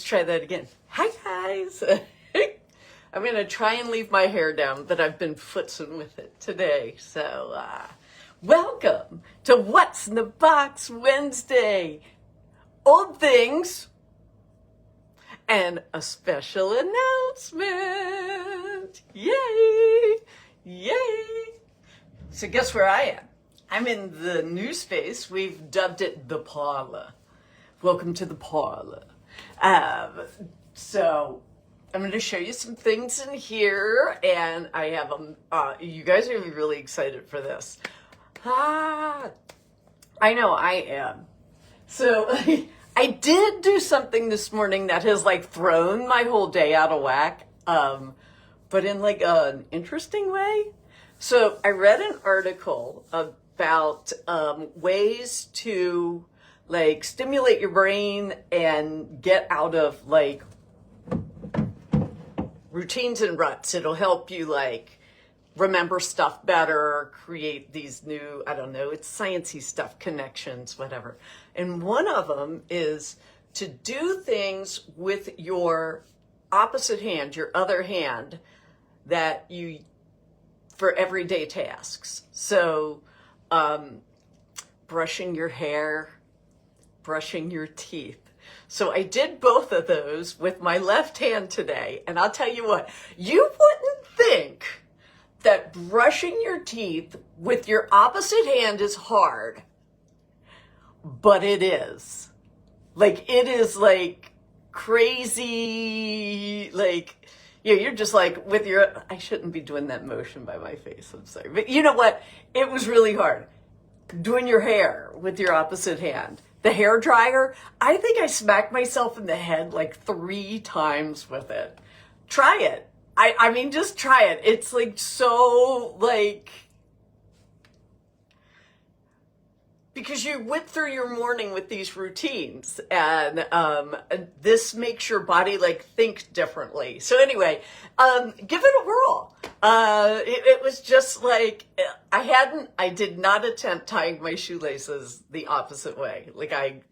try that again. Hi, guys. I'm going to try and leave my hair down, but I've been footsing with it today. So, welcome to What's in the Box Wednesday. Old things and a special announcement. Yay! Yay! So guess where I am? I'm in the new space. We've dubbed it the parlor. Welcome to the parlor. So I'm going to show you some things in here, and I have them. You guys are going to be really excited for this. I know I am. So I did do something this morning that has like thrown my whole day out of whack, but in like an interesting way. So I read an article about ways to like stimulate your brain and get out of like routines and ruts. It'll help you like remember stuff better, create these new, I don't know, it's sciencey stuff, connections, whatever. And one of them is to do things with your opposite hand, your other hand, that you, for everyday tasks. So, brushing your hair, brushing your teeth. So I did both of those with my left hand today. And I'll tell you what, you wouldn't think that brushing your teeth with your opposite hand is hard, but it is. Like, it is like crazy, like, yeah, you're just like with your, I shouldn't be doing that motion by my face, I'm sorry. But you know what? It was really hard. Doing your hair with your opposite hand. The hair dryer, I think I smacked myself in the head like 3 times with it. Try it. I mean, just try it. It's like so like, because you went through your morning with these routines, and this makes your body like think differently. So anyway, give it a whirl. It was just like, I did not attempt tying my shoelaces the opposite way. Like I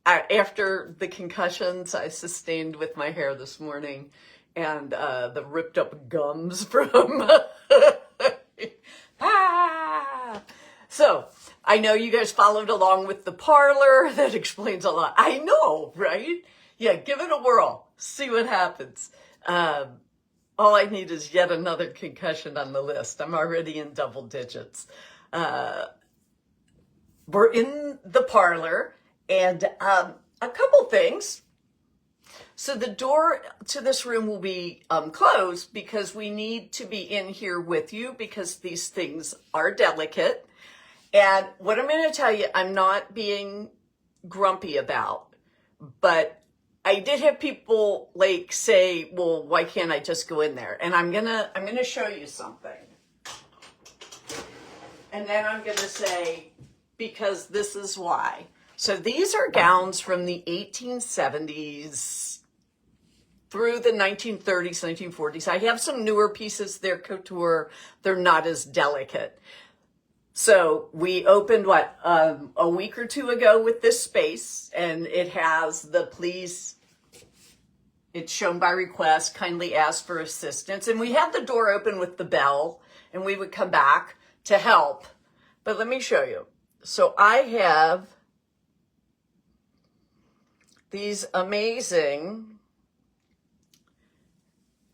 after the concussions I sustained with my hair this morning, and the ripped up gums from So I know you guys followed along with the parlor. That explains a lot. I know, right? Yeah, give it a whirl. See what happens. All I need is yet another concussion on the list. I'm already in double digits. We're in the parlor, and a couple things. So the door to this room will be closed because we need to be in here with you because these things are delicate. And what I'm going to tell you, I'm not being grumpy about, but I did have people like say, well, why can't I just go in there? And I'm going to show you something. And then I'm going to say, because this is why. So these are gowns from the 1870s through the 1930s, 1940s. I have some newer pieces. They're couture. They're not as delicate. So we opened a week or two ago with this space, and it has the please, it's shown by request, kindly ask for assistance. And we had the door open with the bell, and we would come back to help. But let me show you. So I have these amazing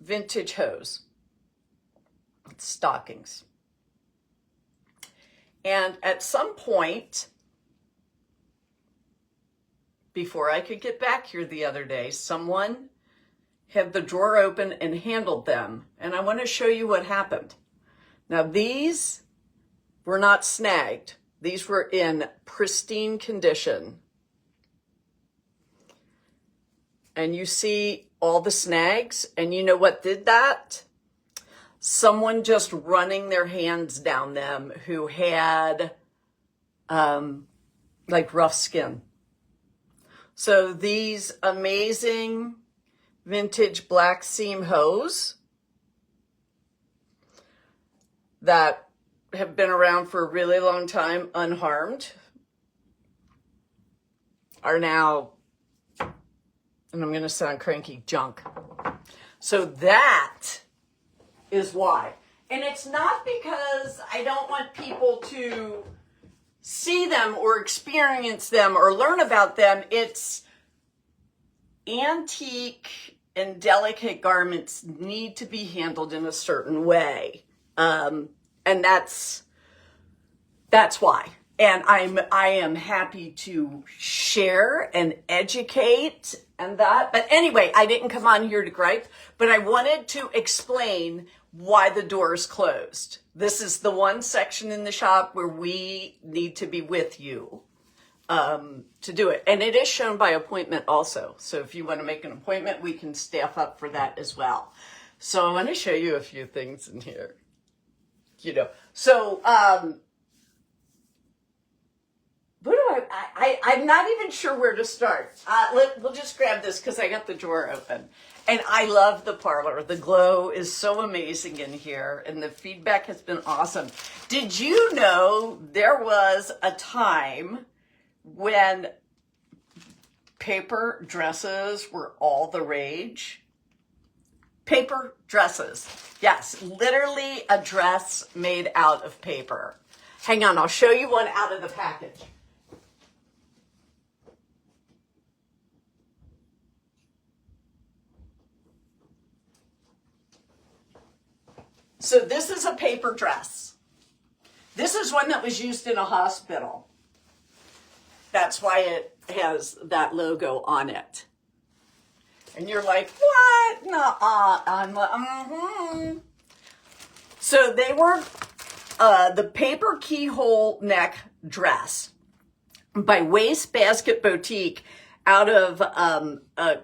vintage hose, stockings. And at some point, before I could get back here the other day, someone had the drawer open and handled them. And I want to show you what happened. Now, these were not snagged. These were in pristine condition. And you see all the snags, and you know what did that? Someone just running their hands down them who had like rough skin. So these amazing vintage black seam hose that have been around for a really long time unharmed are now and I'm going to sound cranky, junk. So that is why. And it's not because I don't want people to see them or experience them or learn about them. It's antique and delicate garments need to be handled in a certain way. And that's why. And I am happy to share and educate and that. But anyway, I didn't come on here to gripe, but I wanted to explain why the door is closed. This is the one section in the shop where we need to be with you to do it. And it is shown by appointment also. So if you want to make an appointment, we can staff up for that as well. So I want to show you a few things in here. So I'm not even sure where to start. We'll just grab this because I got the drawer open. And I love the parlor. The glow is so amazing in here, and the feedback has been awesome. Did you know there was a time when paper dresses were all the rage? Paper dresses. Yes, literally a dress made out of paper. Hang on, I'll show you one out of the package. So this is a paper dress. This is one that was used in a hospital. That's why it has that logo on it. And you're like, what? Nuh-uh. So they were the paper keyhole neck dress by Waste Basket Boutique out of a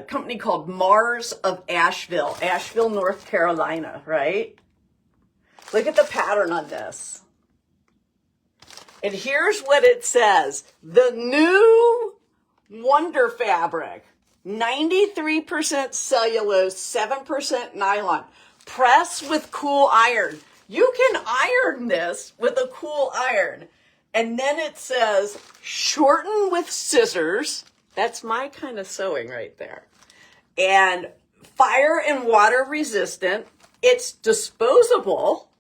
company called Mars of Asheville, North Carolina, right? Look at the pattern on this. And here's what it says. The new Wonder Fabric, 93% cellulose, 7% nylon. Press with cool iron. You can iron this with a cool iron. And then it says, shorten with scissors. That's my kind of sewing right there. And fire and water resistant. It's disposable.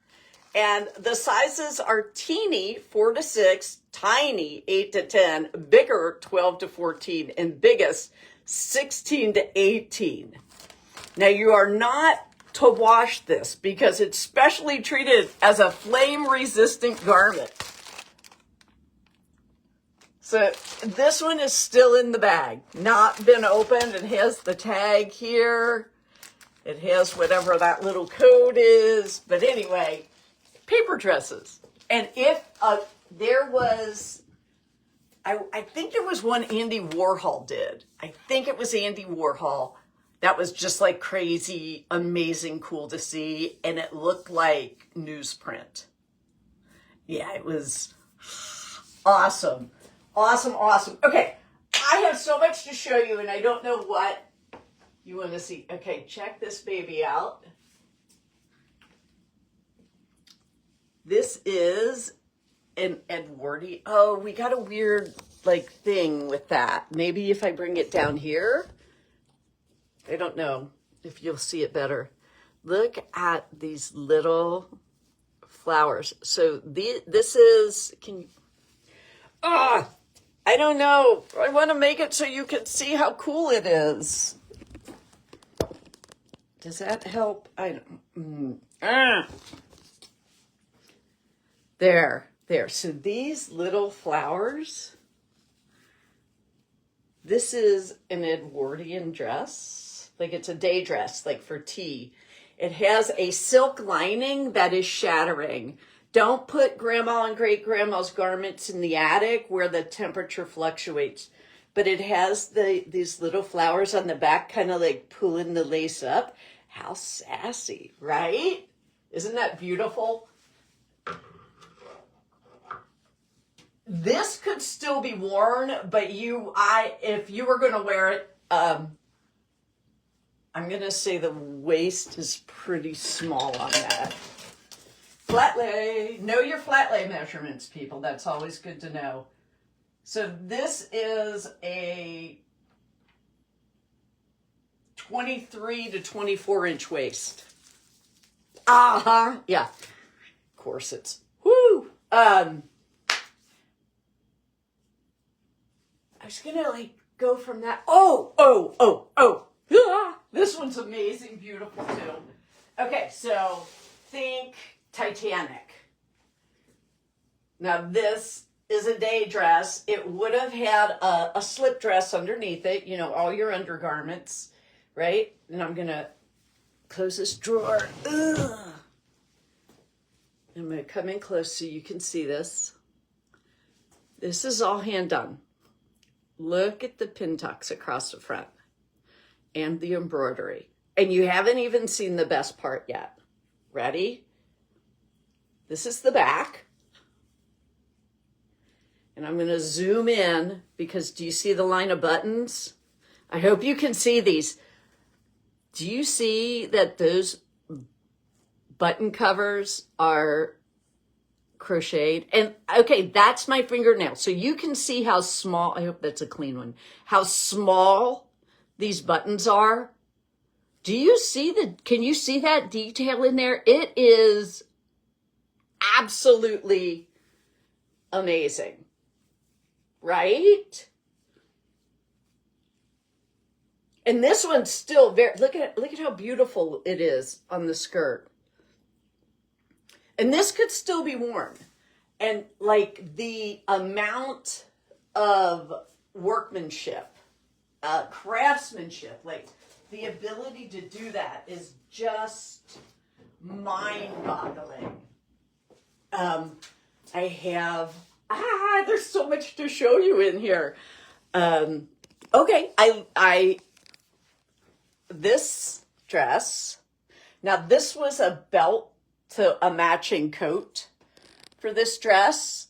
And the sizes are teeny, 4 to 6, tiny, 8 to 10, bigger, 12 to 14, and biggest, 16 to 18. Now, you are not to wash this because it's specially treated as a flame-resistant garment. So this one is still in the bag, not been opened. It has the tag here. It has whatever that little code is. But anyway, paper dresses. And if there was, I think there was one Andy Warhol did. I think it was Andy Warhol. That was just like crazy, amazing, cool to see. And it looked like newsprint. Yeah, it was awesome. Awesome. Okay, I have so much to show you, and I don't know what you want to see. Okay, check this baby out. This is an Edwardian. Oh, we got a weird, thing with that. Maybe if I bring it down here. I don't know if you'll see it better. Look at these little flowers. So this is, I don't know. I want to make it so you can see how cool it is. Does that help? There. So these little flowers, this is an Edwardian dress. It's a day dress, for tea. It has a silk lining that is shattering. Don't put grandma and great-grandma's garments in the attic where the temperature fluctuates. But it has these little flowers on the back, kind of pulling the lace up. How sassy, right? Isn't that beautiful? This could still be worn, but if you were going to wear it, I'm going to say the waist is pretty small on that. Flat lay. Know your flat lay measurements, people. That's always good to know. So this is a 23 to 24 inch waist. Uh-huh. Yeah. Corsets. Woo! I was gonna like go from that. Oh. Ah, this one's amazing, beautiful too. Okay, so think Titanic. Now this is a day dress. It would have had a slip dress underneath it, you know, all your undergarments, right? And I'm gonna close this drawer. Ugh. I'm gonna come in close so you can see this. This is all hand done. Look at the pin tucks across the front and the embroidery. And you haven't even seen the best part yet. Ready? This is the back. And I'm going to zoom in because do you see the line of buttons? I hope you can see these. Do you see that those button covers are crocheted? And okay, that's my fingernail. So you can see how small, I hope that's a clean one, how small these buttons are. Do you see can you see that detail in there? It is absolutely amazing, right? And this one's still very, look at how beautiful it is on the skirt. And this could still be worn. And like the amount of workmanship, craftsmanship, like the ability to do that is just mind-boggling. I have, there's so much to show you in here. Okay, this dress, now this was a belt to a matching coat for this dress.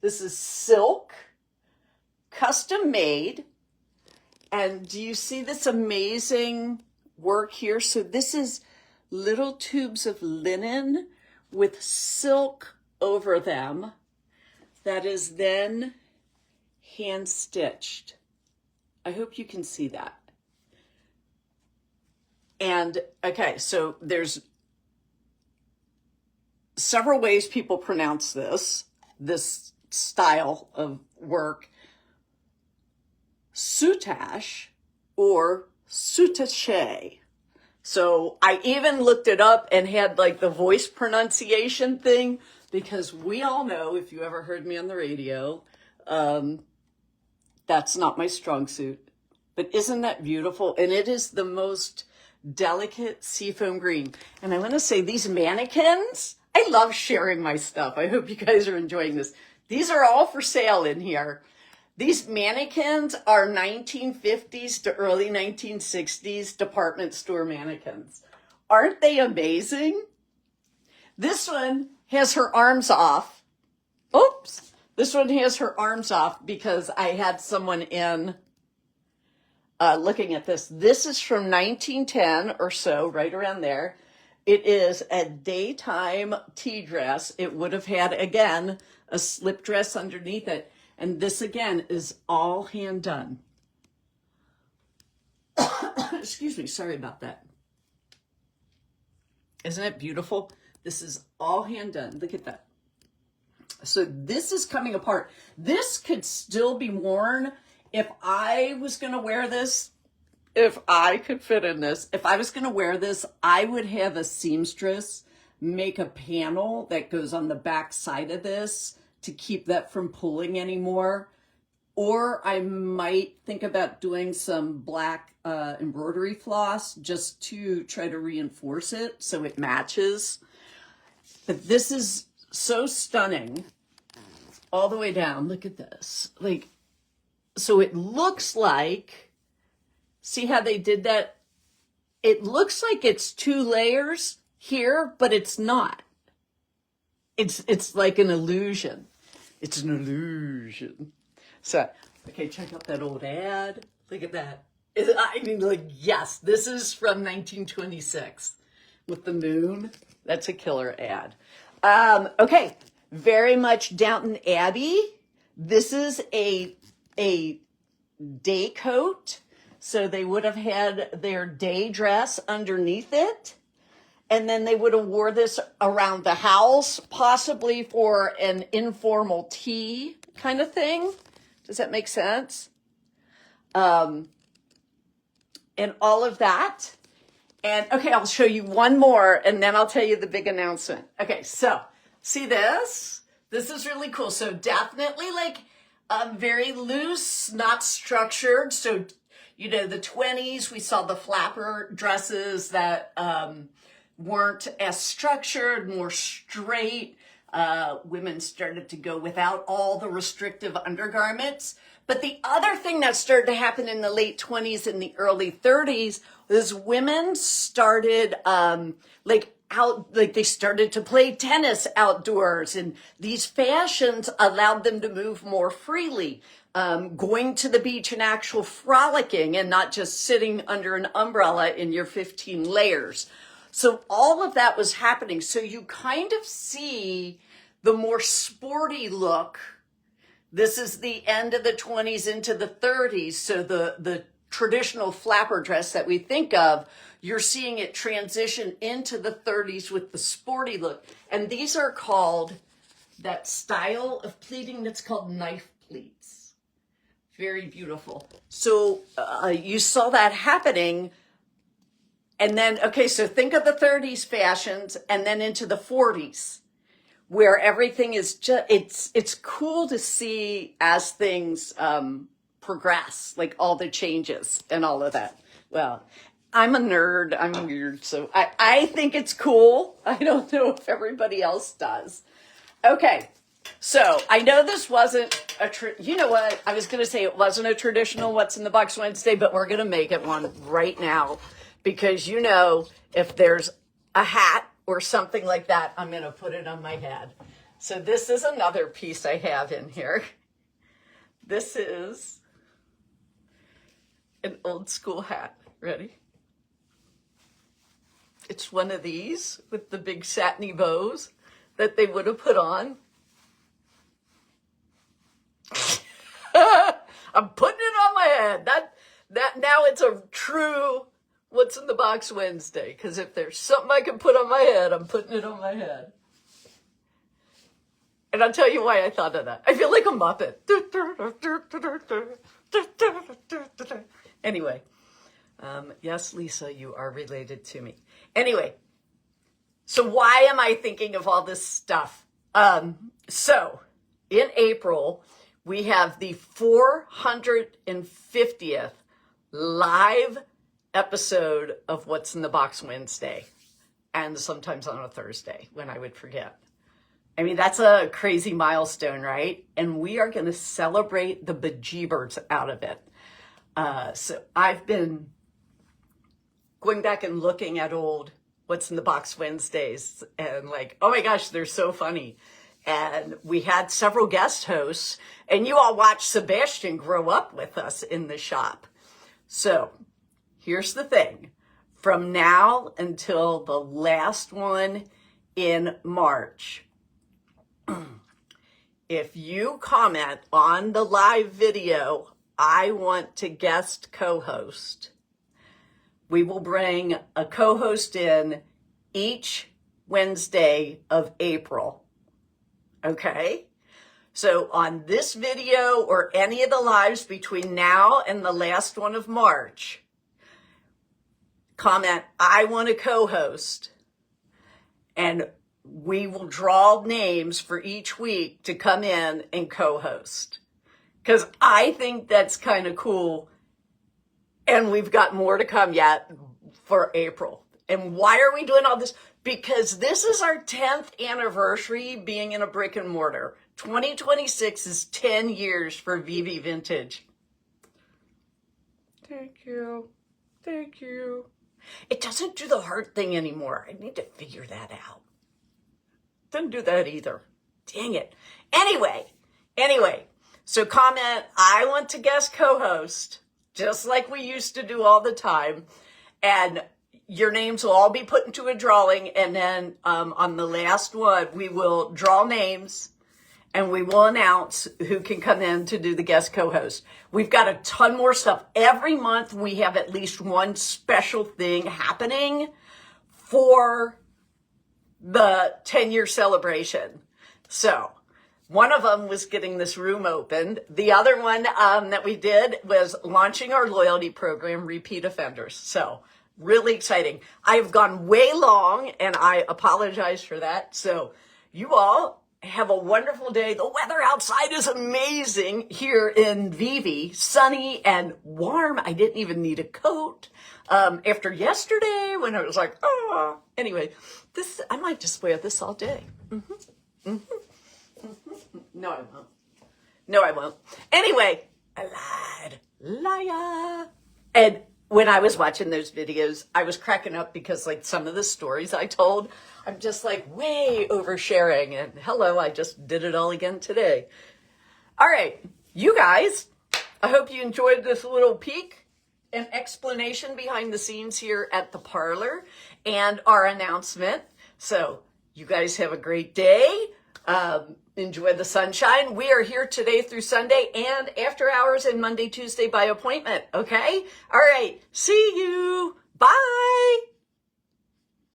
This is silk, custom made. And do you see this amazing work here? So this is little tubes of linen with silk over them that is then hand stitched. I hope you can see that. And okay, so there's several ways people pronounce this style of work. Soutache or soutache. So I even looked it up and had like the voice pronunciation thing because we all know, if you ever heard me on the radio, that's not my strong suit. But isn't that beautiful? And it is the most delicate seafoam green. And I want to say these mannequins, I love sharing my stuff. I hope you guys are enjoying this. These are all for sale in here. These mannequins are 1950s to early 1960s department store mannequins. Aren't they amazing? This one has her arms off. Oops. This one has her arms off because I had someone in looking at this. This is from 1910 or so, right around there. It is a daytime tea dress. It would have had, again, a slip dress underneath it. And this, again, is all hand done. Excuse me, sorry about that. Isn't it beautiful? This is all hand done. Look at that. So this is coming apart. This could still be worn if I was going to wear this. If I could fit in this, if I was going to wear this, I would have a seamstress make a panel that goes on the back side of this to keep that from pulling anymore. Or I might think about doing some black embroidery floss just to try to reinforce it so it matches. But this is so stunning all the way down. Look at this. Like, so it looks like, see how they did that? It looks like it's 2 layers here, but it's not. It's like an illusion. It's an illusion. So, okay, check out that old ad. Look at that. I mean, like, yes, this is from 1926 with the moon. That's a killer ad. Okay, very much Downton Abbey. This is a day coat So they would have had their day dress underneath it. And then they would have wore this around the house, possibly for an informal tea kind of thing. Does that make sense? And all of that. And okay, I'll show you one more and then I'll tell you the big announcement. Okay, so see this? This is really cool. So definitely like very loose, not structured. So, you know, the 20s, we saw the flapper dresses that weren't as structured, more straight. Women started to go without all the restrictive undergarments. But the other thing that started to happen in the late 20s and the early 30s was women started they started to play tennis outdoors, and these fashions allowed them to move more freely, going to the beach and actual frolicking and not just sitting under an umbrella in your 15 layers. So all of that was happening. So you kind of see the more sporty look. This is the end of the 20s into the 30s. So the traditional flapper dress that we think of, you're seeing it transition into the 30s with the sporty look. And these are called, that style of pleating that's called knife pleats. Very beautiful. So you saw that happening. And then, okay, so think of the 30s fashions and then into the 40s, where everything is just, it's cool to see as things progress, like all the changes and all of that. Well, I'm a nerd, I'm weird, so I think it's cool. I don't know if everybody else does. Okay, so I know this wasn't you know what? I was going to say it wasn't a traditional What's in the Box Wednesday, but we're going to make it one right now. Because, you know, if there's a hat or something like that, I'm going to put it on my head. So this is another piece I have in here. This is an old school hat. Ready? It's one of these with the big satiny bows that they would have put on. I'm putting it on my head. That now it's a true What's in the Box Wednesday, because if there's something I can put on my head, I'm putting it on my head. And I'll tell you why I thought of that. I feel like a Muppet. Anyway, yes, Lisa, you are related to me. Anyway, so why am I thinking of all this stuff? So in April, we have the 450th live episode of What's in the Box Wednesday, and sometimes on a Thursday when I would forget. I mean, that's a crazy milestone, right? And we are going to celebrate the bejeebers out of it. So I've been going back and looking at old What's in the Box Wednesdays and like, oh my gosh, they're so funny. And we had several guest hosts, and you all watched Sebastian grow up with us in the shop. So here's the thing. From now until the last one in March, if you comment on the live video, I want to guest co-host, we will bring a co-host in each Wednesday of April. Okay? So on this video or any of the lives between now and the last one of March, comment, I want to co-host, and we will draw names for each week to come in and co-host. Because I think that's kind of cool. And we've got more to come yet for April. And why are we doing all this? Because this is our 10th anniversary being in a brick and mortar. 2026 is 10 years for VV Vintage. Thank you. Thank you. It doesn't do the heart thing anymore. I need to figure that out. Doesn't do that either. Dang it. Anyway. So comment, I want to guest co-host, just like we used to do all the time. And your names will all be put into a drawing. And then on the last one, we will draw names. and we will announce who can come in to do the guest co-host. We've got a ton more stuff. Every month we have at least one special thing happening for the 10-year celebration. So one of them was getting this room opened. The other one that we did was launching our loyalty program, Repeat Offenders. So really exciting. I've gone way long, and I apologize for that. So you all have a wonderful day. The weather outside is amazing here in Vivi, sunny and warm. I didn't even need a coat after yesterday when I was like, oh. Anyway, I might just wear this all day. No, I won't. No, I won't. Anyway, I lied. Liar. And when I was watching those videos, I was cracking up because like some of the stories I told, I'm just like way oversharing. And hello, I just did it all again today. All right, you guys, I hope you enjoyed this little peek and explanation behind the scenes here at the parlor and our announcement. So you guys have a great day. Enjoy the sunshine. We are here today through Sunday and after hours and Monday, Tuesday by appointment. Okay? All right. See you. Bye.